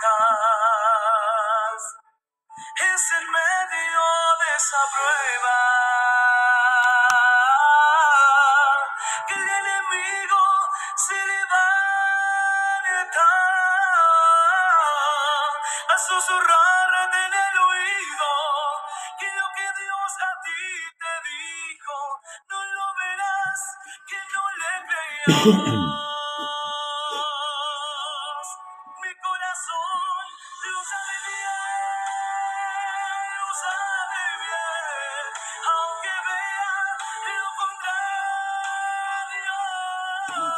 estás. Es en medio de esa prueba que el enemigo se levanta a susurrarte en el oído que lo que Dios a ti te dijo no lo verás, que no le creas. Mi corazón lo sabe bien, lo sabe bien, aunque vea lo contrario.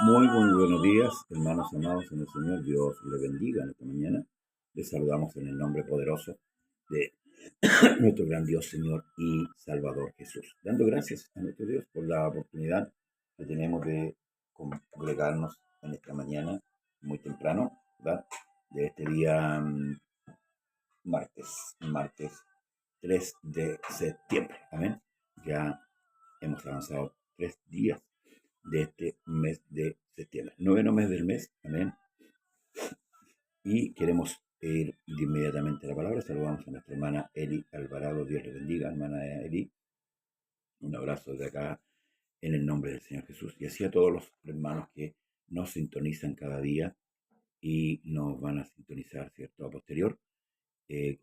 Muy buenos días, hermanos amados en el Señor. Dios le bendiga en esta mañana. Les saludamos en el nombre poderoso de nuestro gran Dios, Señor y Salvador Jesús. Dando gracias a nuestro Dios por la oportunidad que tenemos de congregarnos en esta mañana, muy temprano, ¿verdad? De este día martes 3 de septiembre. Amén. Ya hemos avanzado 3 días de este mes de septiembre. 9º mes del mes. Amén. Y queremos ir inmediatamente a la palabra. Saludamos a nuestra hermana Eli Alvarado. Dios le bendiga, hermana Eli. Un abrazo de acá en el nombre del Señor Jesús. Y así a todos los hermanos que nos sintonizan cada día y nos van a sintonizar, ¿cierto? A posterior.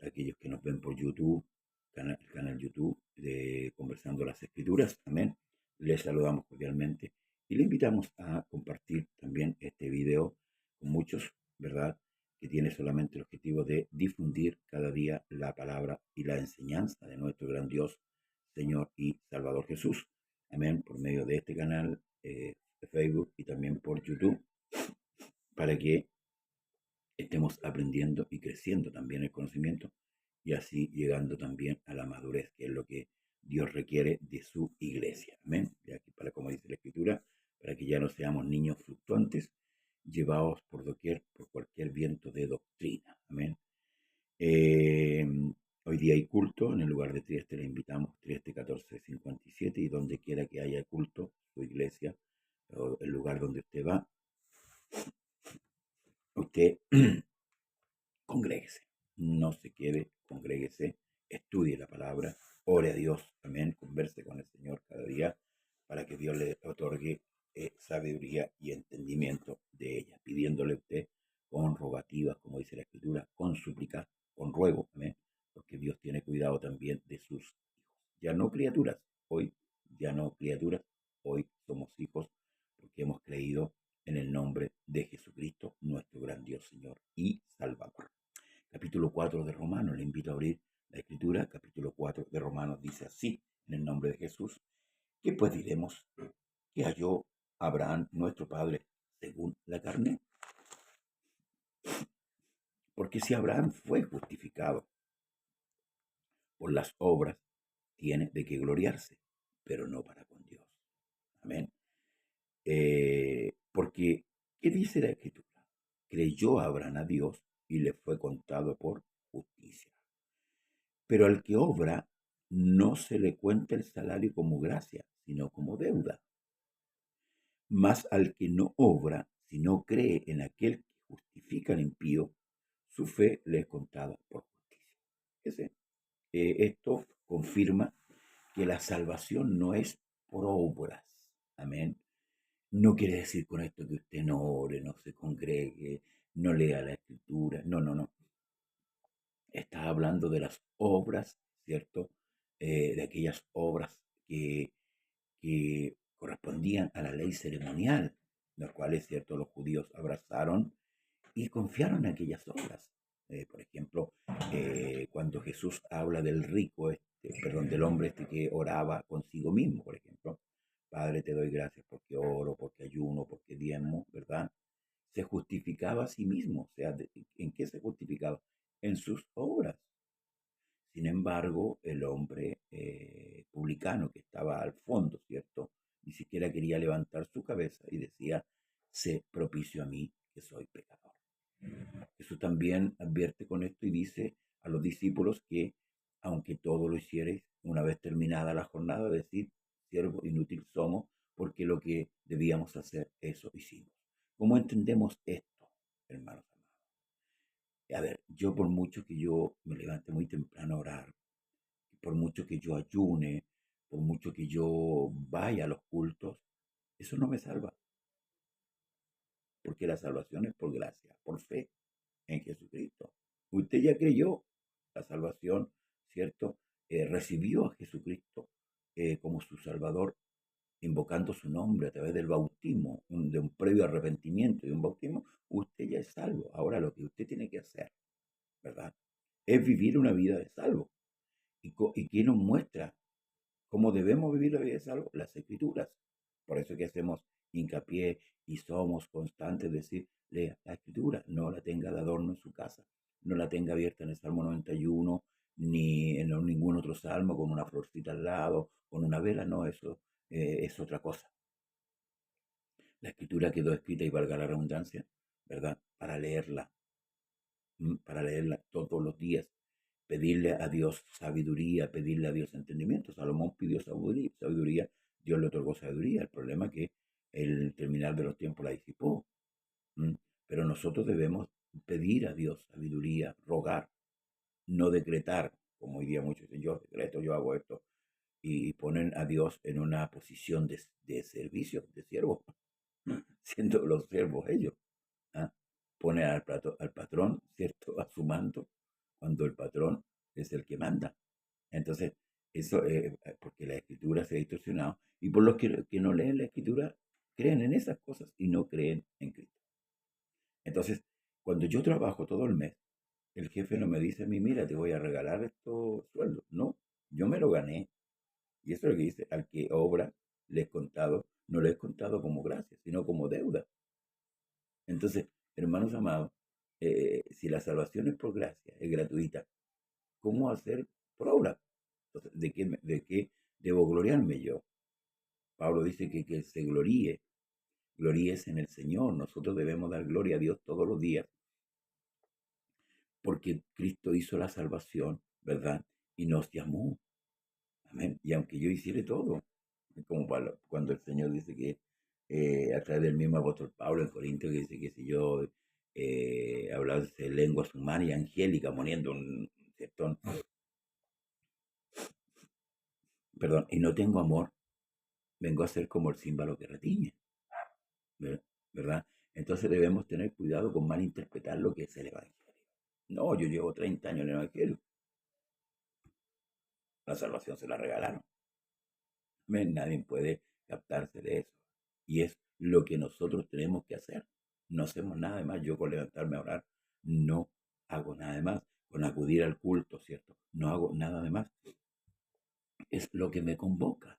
Aquellos que nos ven por YouTube, el canal YouTube de Conversando las Escrituras. Amén. Les saludamos cordialmente y le invitamos a compartir también este video con muchos, ¿verdad? Que tiene solamente el objetivo de difundir cada día la palabra y la enseñanza de nuestro gran Dios, Señor y Salvador Jesús. Amén. Por medio de este canal de Facebook y también por YouTube, para que estemos aprendiendo y creciendo también el conocimiento y así llegando también a la madurez, que es lo que Dios requiere de su iglesia. Amén. Y aquí, para como dice la Escritura, para que ya no seamos niños fluctuantes, llevados por doquier, por cualquier viento de doctrina. Amén. Hoy día hay culto en el lugar de Trieste, le invitamos, Trieste 1457, y donde quiera que haya culto, su iglesia, o el lugar donde usted va, usted congréguese, no se quede, congréguese, estudie la palabra, ore a Dios, amén, converse con el Señor cada día para que Dios le otorgue sabiduría y entendimiento de ella, pidiéndole a usted con rogativas, como dice la Escritura, con súplicas, con ruego, amén, porque Dios tiene cuidado también de sus hijos. Ya no criaturas, hoy ya no criaturas, hoy somos hijos porque hemos creído en el nombre de Jesucristo, nuestro gran Dios, Señor y Salvador. Capítulo 4 de Romanos, le invito a abrir la Escritura. Capítulo 4 de Romanos dice así, en el nombre de Jesús: ¿qué pues diremos? ¿Que halló Abraham nuestro padre según la carne? Porque si Abraham fue justificado por las obras, tiene de qué gloriarse, pero no para con Dios. Amén. Porque, ¿qué dice la Escritura? Creyó Abraham a Dios y le fue contado por justicia. Pero al que obra, no se le cuenta el salario como gracia, sino como deuda. Mas al que no obra, sino cree en aquel que justifica al impío, su fe le es contada por justicia. Esto confirma que la salvación no es por obras. Amén. No quiere decir con esto que usted no ore, no se congregue, no lea la Escritura. No, no, no. Está hablando de las obras, ¿cierto? De aquellas obras que correspondían a la ley ceremonial, las cuales, ¿cierto?, los judíos abrazaron y confiaron en aquellas obras. Por ejemplo, cuando Jesús habla del rico, del hombre que oraba consigo mismo, por ejemplo: Padre, te doy gracias porque oro, porque ayuno, porque diezmo, ¿verdad? Se justificaba a sí mismo. O sea, ¿en qué se justificaba? En sus obras. Sin embargo, el hombre publicano que estaba al fondo, ¿cierto?, ni siquiera quería levantar su cabeza y decía: sé propicio a mí, que soy pecador. Jesús también advierte con esto y dice a los discípulos que, aunque todo lo hicierais, una vez terminada la jornada, decid: siervo inútil somos, porque lo que debíamos hacer, eso hicimos. ¿Cómo entendemos esto, hermanos amados? A ver, yo por mucho que yo me levante muy temprano a orar, por mucho que yo ayune, por mucho que yo vaya a los cultos, eso no me salva, porque la salvación es por gracia, por fe en Jesucristo. Usted ya creyó la salvación, ¿cierto? Recibió a Jesucristo como su Salvador, invocando su nombre a través del bautismo, de un previo arrepentimiento y un bautismo, usted ya es salvo. Ahora lo que usted tiene que hacer, ¿verdad? Es vivir una vida de salvo. ¿Y quién nos muestra cómo debemos vivir la vida de salvo? Las Escrituras. Por eso que hacemos hincapié y somos constantes de decir, lea la Escritura, no la tenga de adorno en su casa, no la tenga abierta en el Salmo 91, ni en ningún otro salmo con una florcita al lado, con una vela, no, eso es otra cosa. La Escritura quedó escrita, y valga la redundancia, ¿verdad? Para leerla todos los días, pedirle a Dios sabiduría, pedirle a Dios entendimiento. Salomón pidió sabiduría, Dios le otorgó sabiduría. El problema es que el terminar de los tiempos la disipó. Pero nosotros debemos pedir a Dios sabiduría, rogar, no decretar, como hoy día muchos dicen, yo decreto, yo hago esto, y ponen a Dios en una posición de servicio, de siervo, siendo los siervos ellos. ¿Ah? Pone al patrón, ¿cierto?, a su mando, cuando el patrón es el que manda. Entonces, eso porque la escritura se ha distorsionado, y por los que no leen la escritura, creen en esas cosas y no creen en Cristo. Entonces, cuando yo trabajo todo el mes, el jefe no me dice a mí, mira, te voy a regalar estos sueldos. No, yo me lo gané. Y eso es lo que dice, al que obra, le he contado, no le he contado como gracia, sino como deuda. Entonces, hermanos amados, si la salvación es por gracia, es gratuita, ¿cómo hacer por obra? Entonces, ¿de qué debo gloriarme yo? Pablo dice que se gloríese en el Señor. Nosotros debemos dar gloria a Dios todos los días, porque Cristo hizo la salvación, ¿verdad? Y nos llamó. Amén. Y aunque yo hiciera todo, como cuando el Señor dice que a través del mismo apóstol Pablo en Corintios, que dice que si yo hablase lenguas humanas y angélicas, poniendo un cierto, perdón, y no tengo amor, vengo a ser como el címbalo que retiñe, ¿verdad? Entonces debemos tener cuidado con malinterpretar lo que es el Evangelio. No, yo llevo 30 años en el Evangelio. La salvación se la regalaron. Nadie puede captarse de eso. Y es lo que nosotros tenemos que hacer. No hacemos nada de más. Yo con levantarme a orar no hago nada de más. Con acudir al culto, ¿cierto? No hago nada de más. Es lo que me convoca.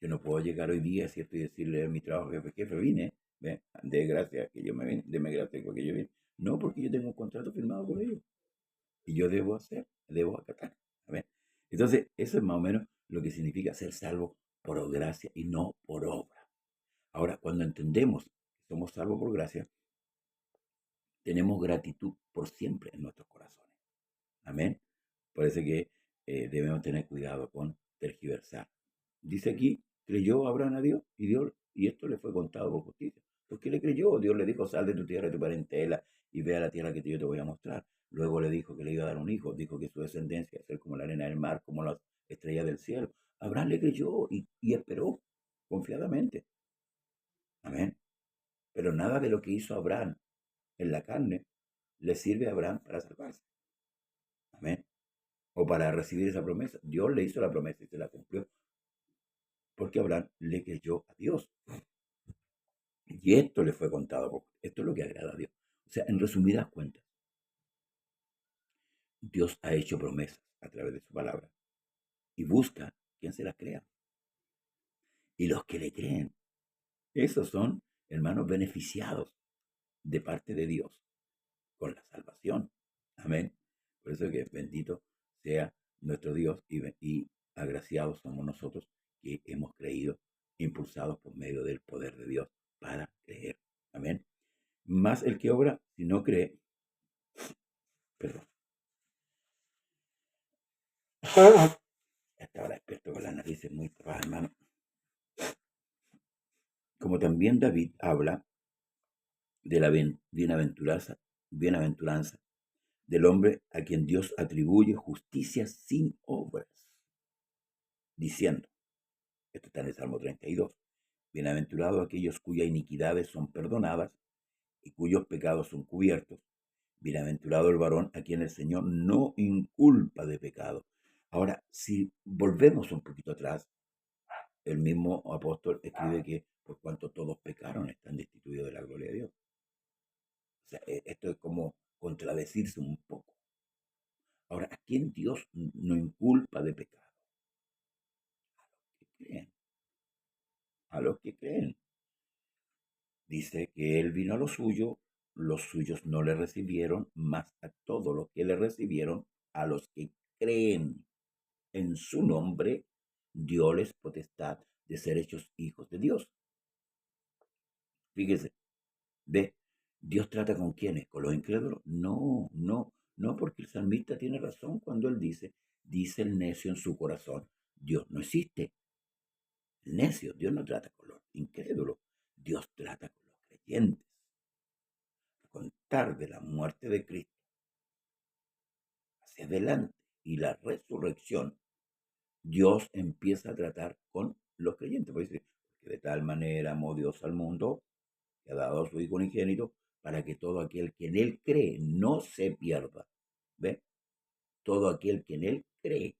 Yo no puedo llegar hoy día, ¿cierto? Y decirle a mi trabajo, jefe, vine. De gracias que yo me vine, deme gracias porque yo vine. No, porque yo tengo un contrato firmado con ellos. Y yo debo acatar. ¿Ven? Entonces, eso es más o menos lo que significa ser salvo por gracia y no por obra. Ahora, cuando entendemos que somos salvos por gracia, tenemos gratitud por siempre en nuestros corazones. Amén. Por eso que debemos tener cuidado con tergiversar. Dice aquí, creyó Abraham a Dios y esto le fue contado por justicia. ¿Por qué le creyó? Dios le dijo, sal de tu tierra, de tu parentela, y ve a la tierra que yo te voy a mostrar. Luego le dijo que le iba a dar un hijo. Dijo que su descendencia iba a ser como la arena del mar, como las estrellas del cielo. Abraham le creyó y esperó confiadamente. Amén. Pero nada de lo que hizo Abraham en la carne le sirve a Abraham para salvarse. Amén. O para recibir esa promesa. Dios le hizo la promesa y se la cumplió, porque Abraham le creyó a Dios. Y esto le fue contado. Esto es lo que agrada a Dios. O sea, en resumidas cuentas, Dios ha hecho promesas a través de su palabra y busca quien se las crea. Y los que le creen, esos son hermanos beneficiados de parte de Dios con la salvación. Amén. Por eso que bendito sea nuestro Dios y agraciados somos nosotros que hemos creído, impulsados por medio del poder de Dios para creer. Amén. Más el que obra, si no cree, perdón. Hasta ahora experto con las narices muy tapadas, hermano. Como también David habla de la bienaventuranza bienaventuranza del hombre a quien Dios atribuye justicia sin obras, diciendo, esto está en el Salmo 32, bienaventurados aquellos cuyas iniquidades son perdonadas y cuyos pecados son cubiertos. Bienaventurado el varón a quien el Señor no inculpa de pecado. Ahora, si volvemos un poquito atrás, el mismo apóstol escribe que por cuanto todos pecaron están destituidos de la gloria de Dios. O sea, esto es como contradecirse un poco. Ahora, ¿a quién Dios no inculpa de pecado? ¿Qué creen? A los que creen. Dice que Él vino a lo suyo, los suyos no le recibieron, mas a todos los que le recibieron, a los que creen en su nombre, dioles potestad de ser hechos hijos de Dios. Fíjese, ve, ¿Dios trata con quiénes? ¿Con los incrédulos? No, no, no, porque el salmista tiene razón cuando él dice el necio en su corazón, Dios no existe. El necio, Dios no trata con los incrédulos, Dios trata con los creyentes. A contar de la muerte de Cristo hacia adelante y la resurrección, Dios empieza a tratar con los creyentes. Porque de tal manera amó Dios al mundo, que ha dado a su Hijo unigénito, para que todo aquel que en Él cree no se pierda. ¿Ve? Todo aquel que en Él cree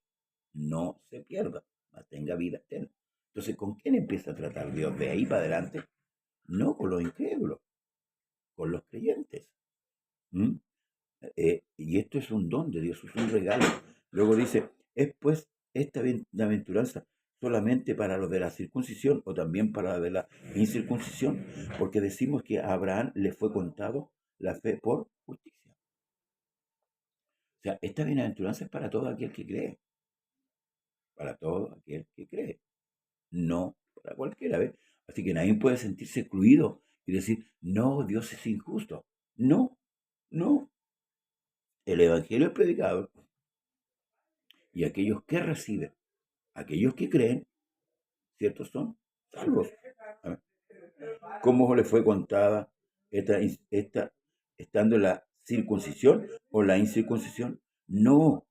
no se pierda, mas tenga vida eterna. Entonces, ¿con quién empieza a tratar Dios de ahí para adelante? No con los incrédulos, con los creyentes. ¿Mm? Y esto es un don de Dios, es un regalo. Luego dice, ¿es pues esta bienaventuranza solamente para los de la circuncisión o también para los de la incircuncisión? Porque decimos que a Abraham le fue contado la fe por justicia. O sea, esta bienaventuranza es para todo aquel que cree. Para todo aquel que cree. No para cualquiera, ¿ves? Así que nadie puede sentirse excluido y decir, no, Dios es injusto. No, no. El Evangelio es predicado y aquellos que reciben, aquellos que creen, ¿cierto? Son salvos. ¿Cómo le fue contada esta estando en la circuncisión o la incircuncisión? No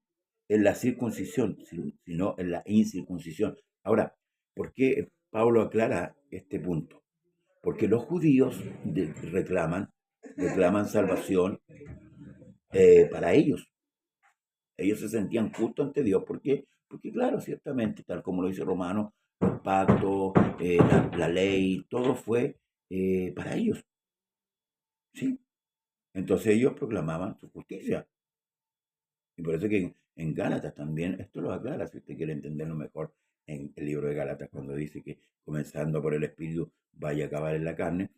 en la circuncisión, sino en la incircuncisión. Ahora, ¿por qué Pablo aclara este punto? Porque los judíos reclaman salvación para ellos. Ellos se sentían justos ante Dios. ¿Por qué? Porque claro, ciertamente, tal como lo dice Romano, los pactos, la ley, todo fue para ellos. ¿Sí? Entonces ellos proclamaban su justicia. Y por eso que en Gálatas también, esto lo aclara, si usted quiere entenderlo mejor, en el libro de Gálatas, cuando dice que comenzando por el Espíritu vaya a acabar en la carne,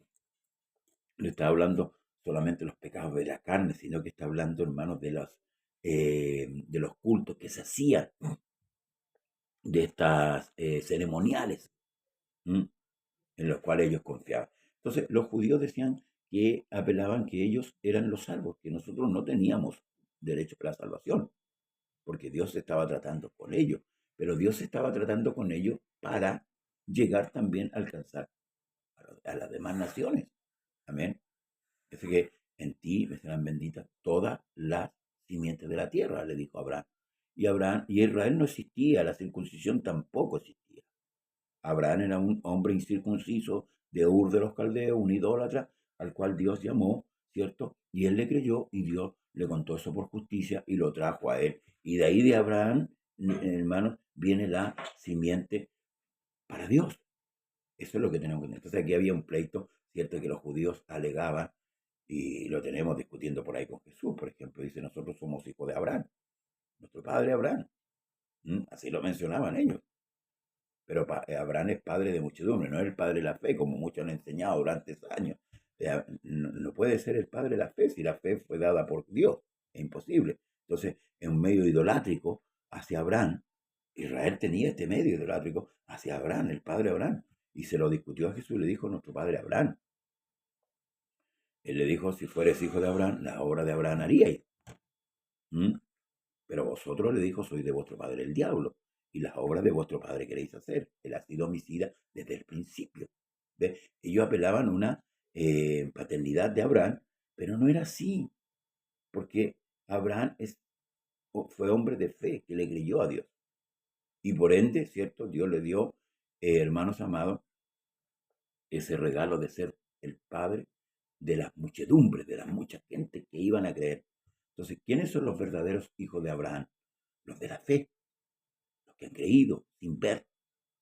no está hablando solamente de los pecados de la carne, sino que está hablando, hermanos, de los cultos que se hacían, de estas ceremoniales, ¿m? En los cuales ellos confiaban. Entonces, los judíos decían que apelaban que ellos eran los salvos, que nosotros no teníamos derecho a la salvación, porque Dios estaba tratando con ellos, pero Dios estaba tratando con ellos para llegar también a alcanzar a las demás naciones. Amén. Así que en ti me serán benditas todas las simientes de la tierra, le dijo Abraham. Y Israel no existía, la circuncisión tampoco existía. Abraham era un hombre incircunciso de Ur de los Caldeos, un idólatra, al cual Dios llamó, ¿cierto? Y él le creyó y Dios le contó eso por justicia y lo trajo a él. Y de ahí de Abraham, hermanos, viene la simiente para Dios. Eso es lo que tenemos que entender. Entonces aquí había un pleito, ¿cierto? Que los judíos alegaban y lo tenemos discutiendo por ahí con Jesús. Por ejemplo, dice, nosotros somos hijos de Abraham, nuestro padre Abraham. Así lo mencionaban ellos. Pero Abraham es padre de muchedumbre, no es el padre de la fe, como muchos han enseñado durante años. No puede ser el padre de la fe si la fe fue dada por Dios. Es imposible. Entonces, en un medio idolátrico hacia Abraham, Israel tenía este medio idolátrico hacia Abraham, el padre Abraham. Y se lo discutió a Jesús, le dijo nuestro padre Abraham. Él le dijo, si fueres hijo de Abraham, la obra de Abraham haríais. Pero vosotros, le dijo, sois de vuestro padre el diablo, y las obras de vuestro padre queréis hacer. Él ha sido homicida desde el principio. ¿Ve? Ellos apelaban a una paternidad de Abraham, pero no era así. Porque Abraham fue hombre de fe, que le creyó a Dios. Y por ende, ¿cierto? Dios le dio, hermanos amados, ese regalo de ser el padre de las muchedumbres, de la mucha gente que iban a creer. Entonces, ¿quiénes son los verdaderos hijos de Abraham? Los de la fe, los que han creído sin ver.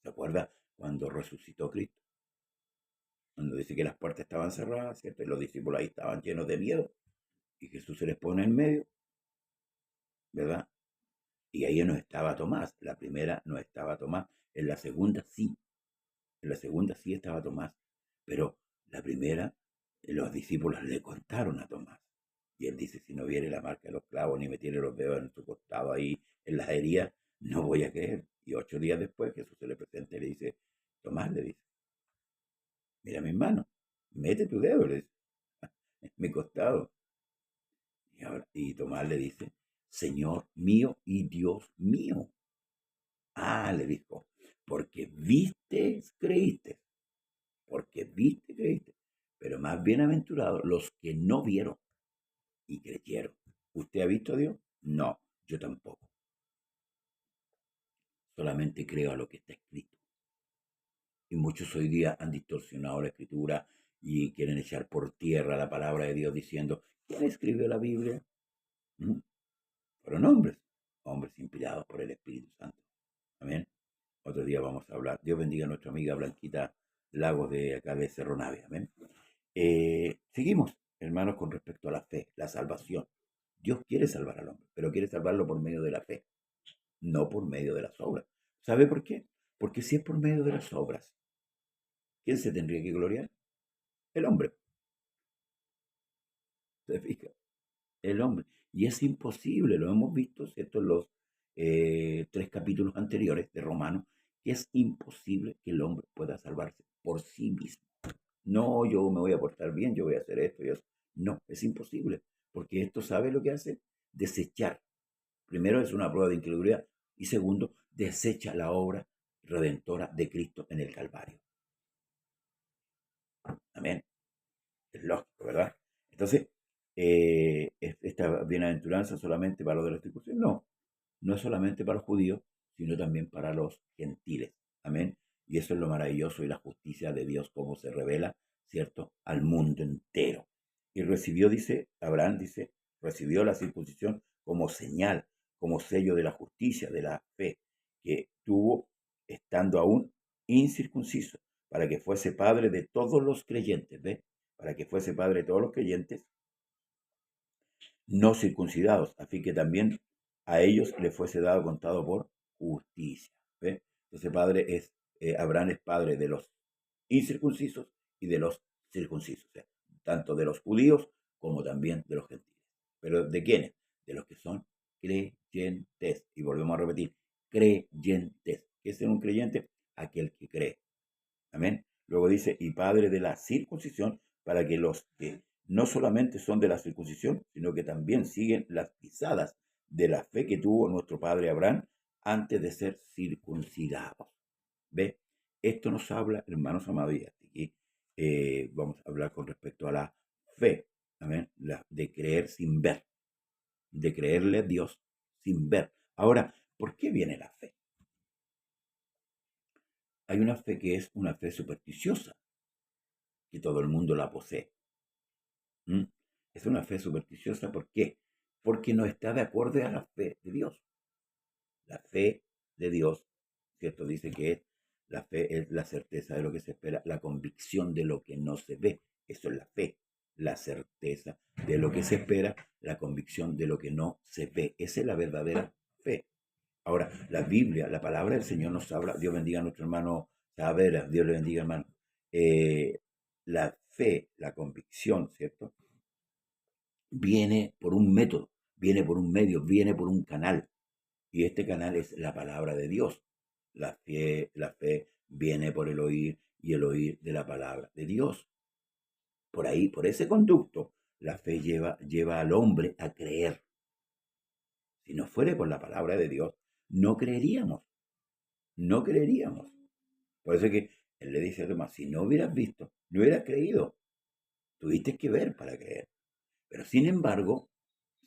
¿Se acuerda cuando resucitó Cristo? Cuando dice que las puertas estaban cerradas, ¿cierto? Y los discípulos ahí estaban llenos de miedo. Y Jesús se les pone en medio, ¿verdad? Y ahí no estaba Tomás. La primera no estaba Tomás. En la segunda sí. En la segunda sí estaba Tomás. Pero la primera, los discípulos le contaron a Tomás. Y él dice, si no viere la marca de los clavos, ni me tiene los dedos en su costado ahí, en las heridas, no voy a creer. Y 8 días después Jesús se le presenta y le dice, Tomás le dice, mira mis manos, mete tu dedo, le dice, en mi costado. Y Tomás le dice, Señor mío y Dios mío. Ah, le dijo, porque viste, creíste. Porque viste, creíste. Pero más bienaventurados los que no vieron y creyeron. ¿Usted ha visto a Dios? No, yo tampoco. Solamente creo a lo que está escrito. Y muchos hoy día han distorsionado la escritura y quieren echar por tierra la palabra de Dios diciendo, ¿quién escribió la Biblia? ¿Mm? Fueron hombres inspirados por el Espíritu Santo. Amén. Otro día vamos a hablar. Dios bendiga a nuestra amiga Blanquita Lagos de acá de Cerro Navia. Amén. Seguimos, hermanos, con respecto a la fe, la salvación. Dios quiere salvar al hombre, pero quiere salvarlo por medio de la fe, no por medio de las obras. ¿Sabe por qué? Porque si es por medio de las obras, ¿quién se tendría que gloriar? El hombre. ¿Se fija? El hombre. Y es imposible, lo hemos visto, ¿cierto? En los 3 capítulos anteriores de Romanos, que es imposible que el hombre pueda salvarse por sí mismo. No, yo me voy a portar bien, yo voy a hacer esto y eso. No, es imposible, porque esto sabe lo que hace, desechar. Primero es una prueba de incredulidad y segundo, desecha la obra redentora de Cristo en el Calvario. Amén. Es lógico, ¿verdad? Entonces, esta bienaventuranza solamente para los de la circuncisión, no, no es solamente para los judíos, sino también para los gentiles. Amén. Y eso es lo maravilloso y la justicia de Dios, como se revela, ¿cierto?, al mundo entero. Y recibió, dice, Abraham dice, recibió la circuncisión como señal, como sello de la justicia, de la fe, que tuvo estando aún incircunciso, para que fuese padre de todos los creyentes, ¿ves? Para que fuese padre de todos los creyentes no circuncidados, a fin que también a ellos le fuese dado contado por justicia. ¿Ve? Entonces Abraham es padre de los incircuncisos y de los circuncisos, o sea, tanto de los judíos como también de los gentiles. ¿Pero de quiénes? De los que son creyentes. Y volvemos a repetir, creyentes. ¿Qué es ser un creyente? Aquel que cree. Amén. Luego dice, y padre de la circuncisión, para que los que no solamente son de la circuncisión, sino que también siguen las pisadas de la fe que tuvo nuestro padre Abraham antes de ser circuncidados. ¿Ve? Esto nos habla, hermanos amados, y aquí vamos a hablar con respecto a la fe, amén, de creer sin ver, de creerle a Dios sin ver. Ahora, ¿por qué viene la fe? Hay una fe que es una fe supersticiosa, que todo el mundo la posee. ¿Mm? Es una fe supersticiosa, ¿por qué? Porque no está de acuerdo a la fe de Dios. La fe de Dios, ¿cierto? Dice que la fe es la certeza de lo que se espera, la convicción de lo que no se ve. Eso es la fe, la certeza de lo que se espera, la convicción de lo que no se ve. Esa es la verdadera fe. Ahora, la Biblia, la palabra del Señor nos habla, Dios bendiga a nuestro hermano Saavedra, Dios le bendiga, hermano. La fe, la convicción, ¿cierto? Viene por un método, viene por un medio, viene por un canal. Y este canal es la palabra de Dios. La fe viene por el oír y el oír de la palabra de Dios. Por ahí, por ese conducto, la fe lleva al hombre a creer. Si no fuera por la palabra de Dios, no creeríamos. No creeríamos. Por eso es que él le dice a Tomás, si no hubieras visto, no hubieras creído. Tuviste que ver para creer. Pero sin embargo,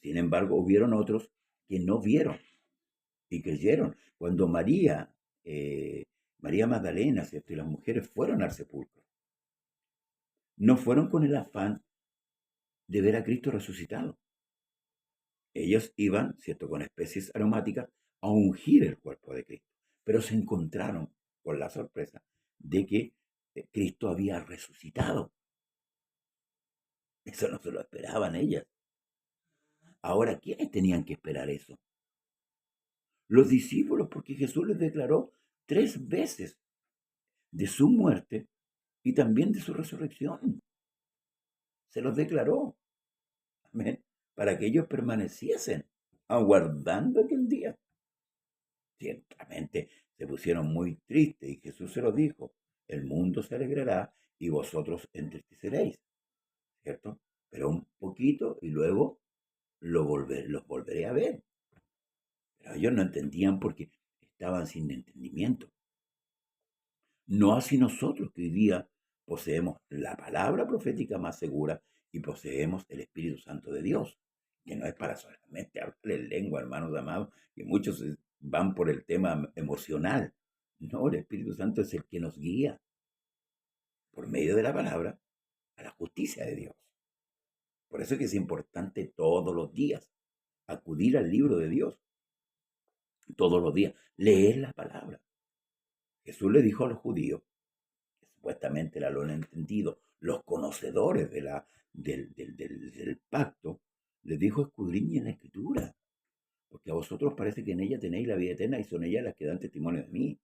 Sin embargo, hubieron otros que no vieron y creyeron. Cuando María Magdalena, ¿cierto? Y las mujeres fueron al sepulcro, no fueron con el afán de ver a Cristo resucitado. Ellos iban, ¿cierto?, con especies aromáticas a ungir el cuerpo de Cristo, pero se encontraron con la sorpresa de que Cristo había resucitado. Eso no se lo esperaban ellas. Ahora, ¿quiénes tenían que esperar eso? Los discípulos, porque Jesús les declaró 3 veces de su muerte y también de su resurrección. Se los declaró, amén, para que ellos permaneciesen aguardando aquel día. Ciertamente se pusieron muy tristes y Jesús se los dijo, el mundo se alegrará y vosotros entristeceréis, ¿cierto? Pero un poquito y luego los volveré a ver. Pero ellos no entendían porque estaban sin entendimiento. No así nosotros que hoy día poseemos la palabra profética más segura y poseemos el Espíritu Santo de Dios, que no es para solamente hablar en lengua, hermanos amados, que muchos van por el tema emocional. No, el Espíritu Santo es el que nos guía por medio de la palabra a la justicia de Dios. Por eso es que es importante todos los días acudir al libro de Dios, todos los días, leer la palabra. Jesús le dijo a los judíos, que supuestamente lo han entendido, los conocedores del pacto, les dijo, escudriñen la escritura, porque a vosotros parece que en ella tenéis la vida eterna y son ellas las que dan testimonio de mí.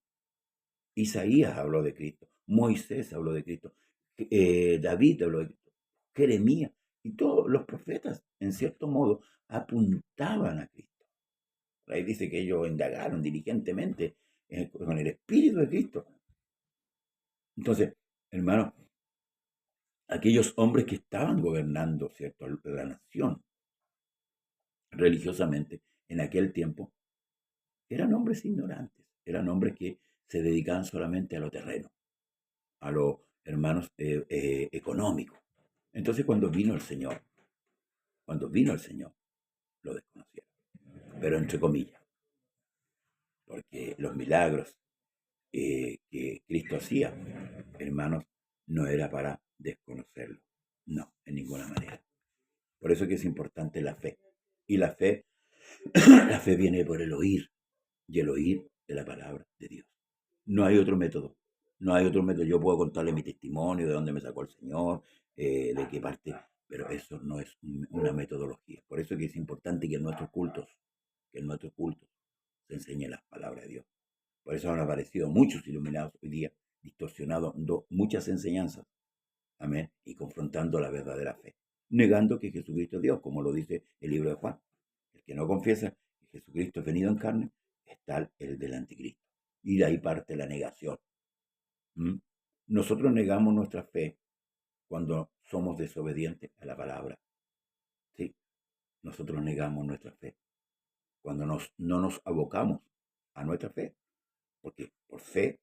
Isaías habló de Cristo, Moisés habló de Cristo, David habló de Cristo, Jeremías, y todos los profetas, en cierto modo, apuntaban a Cristo. Por ahí dice que ellos indagaron diligentemente con el Espíritu de Cristo. Entonces, hermano, aquellos hombres que estaban gobernando, ¿cierto?, la nación religiosamente en aquel tiempo, eran hombres ignorantes, eran hombres que se dedicaban solamente a lo terreno, a los hermanos económicos. Entonces cuando vino el Señor, lo desconocieron, pero entre comillas, porque los milagros que Cristo hacía, hermanos, no era para desconocerlo, no, en ninguna manera. Por eso es que es importante la fe. Y la fe, la fe viene por el oír, y el oír de la palabra de Dios. No hay otro método. No hay otro método. Yo puedo contarle mi testimonio, de dónde me sacó el Señor, de qué parte, pero eso no es una metodología. Por eso es que es importante que en nuestros cultos, se enseñe las palabras de Dios. Por eso han aparecido muchos iluminados hoy día, distorsionando muchas enseñanzas, amén, y confrontando la verdadera fe, negando que Jesucristo es Dios, como lo dice el libro de Juan. El que no confiesa que Jesucristo es venido en carne, es tal el del anticristo. Y de ahí parte la negación. Nosotros negamos nuestra fe cuando somos desobedientes a la palabra. Sí, nosotros negamos nuestra fe cuando no nos abocamos a nuestra fe, porque por fe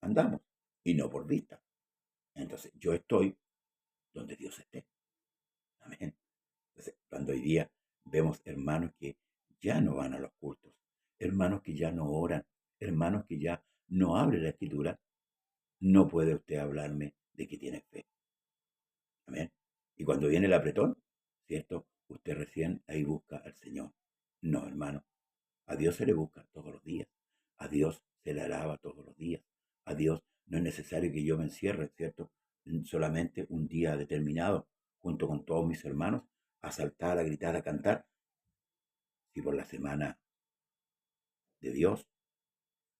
andamos y no por vista. Entonces, yo estoy donde Dios esté. Amén. Entonces, cuando hoy día vemos hermanos que ya no van a los cultos, hermanos que ya no oran, hermanos que ya no abren la escritura, no puede usted hablarme de que tiene fe. Amén. Y cuando viene el apretón, ¿cierto? Usted recién ahí busca al Señor. No, hermano. A Dios se le busca todos los días. A Dios se le alaba todos los días. A Dios no es necesario que yo me encierre, ¿cierto? Solamente un día determinado, junto con todos mis hermanos, a saltar, a gritar, a cantar. Si por la semana de Dios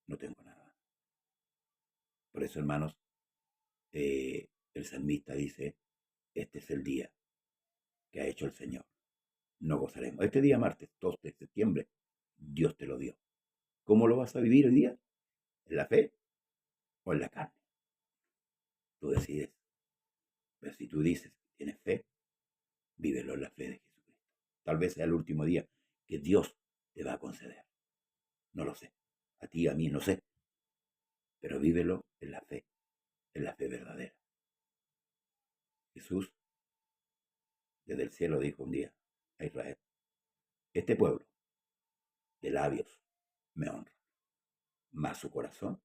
no tengo nada. Por eso, hermanos, el salmista dice, este es el día que ha hecho el Señor. No gozaremos. Este día, martes 2 de septiembre, Dios te lo dio. ¿Cómo lo vas a vivir hoy día? ¿En la fe o en la carne? Tú decides. Pero si tú dices que tienes fe, vívelo en la fe de Jesucristo. Tal vez sea el último día que Dios te va a conceder. No lo sé. A ti, a mí, no sé. Pero vívelo en la fe verdadera. Jesús desde el cielo dijo un día a Israel, Este pueblo de labios me honra, mas su corazón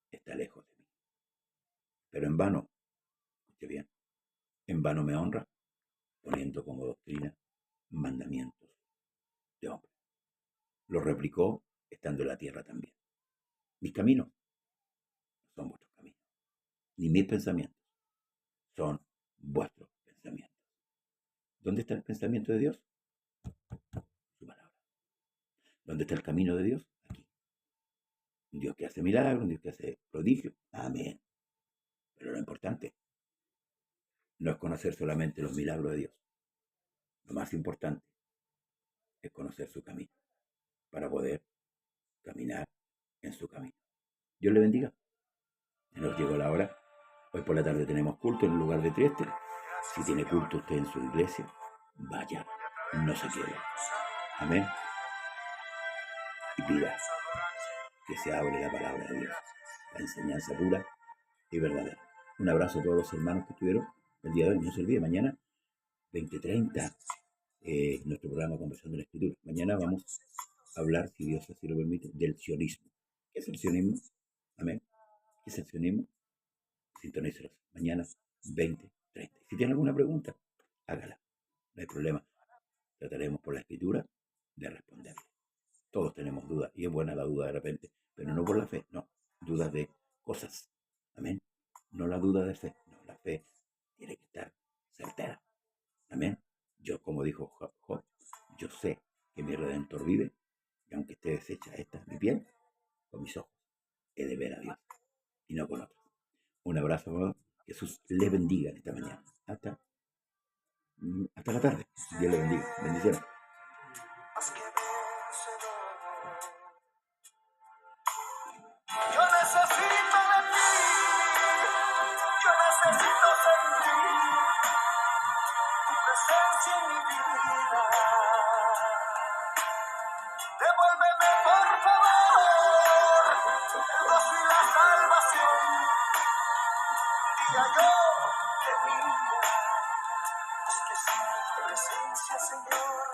está lejos de mí. Pero en vano, escuche bien, en vano me honra, poniendo como doctrina mandamientos de hombre. Lo replicó estando en la tierra también. Mis caminos no son vuestros caminos, ni mis pensamientos son vuestros pensamientos. ¿Dónde está el pensamiento de Dios? Su palabra. ¿Dónde está el camino de Dios? Aquí. Un Dios que hace milagros, un Dios que hace prodigios. Amén. Pero lo importante no es conocer solamente los milagros de Dios. Lo más importante es conocer su camino para poder caminar en su camino. Dios le bendiga. Nos llegó la hora. Hoy por la tarde tenemos culto en el lugar de Trieste. Si tiene culto usted en su iglesia, vaya, no se quede. Amén. Y pida que se hable la palabra de Dios, la enseñanza pura y verdadera. Un abrazo a todos los hermanos que estuvieron el día de hoy. No se olvide, mañana 20:30, nuestro programa Conversando en la Escritura. Mañana vamos a hablar, si Dios así lo permite, del sionismo. ¿Qué es el sionismo? Amén. ¿Qué es el sionismo? Sintonícelos. Mañana 20:30. Si tiene alguna pregunta, hágala. No hay problema. Trataremos por la Escritura de responderle. Todos tenemos dudas, y es buena la duda de repente, pero no por la fe, no. Dudas de cosas. Amén. No la duda de fe, no. La fe tiene que estar certera. Amén. Yo, como dijo Job, yo sé que mi Redentor vive, y aunque esté deshecha esta mi piel, con mis ojos he de ver a Dios, y no con otros. Un abrazo, amado. Jesús le bendiga en esta mañana. Hasta la tarde. Dios le bendiga. Bendiciones. Yo necesito de ti, yo necesito sentir tu presencia en mi vida. Devuélveme por favor el gozo y la salvación. Un día yo te miro, es que sin tu presencia, Señor.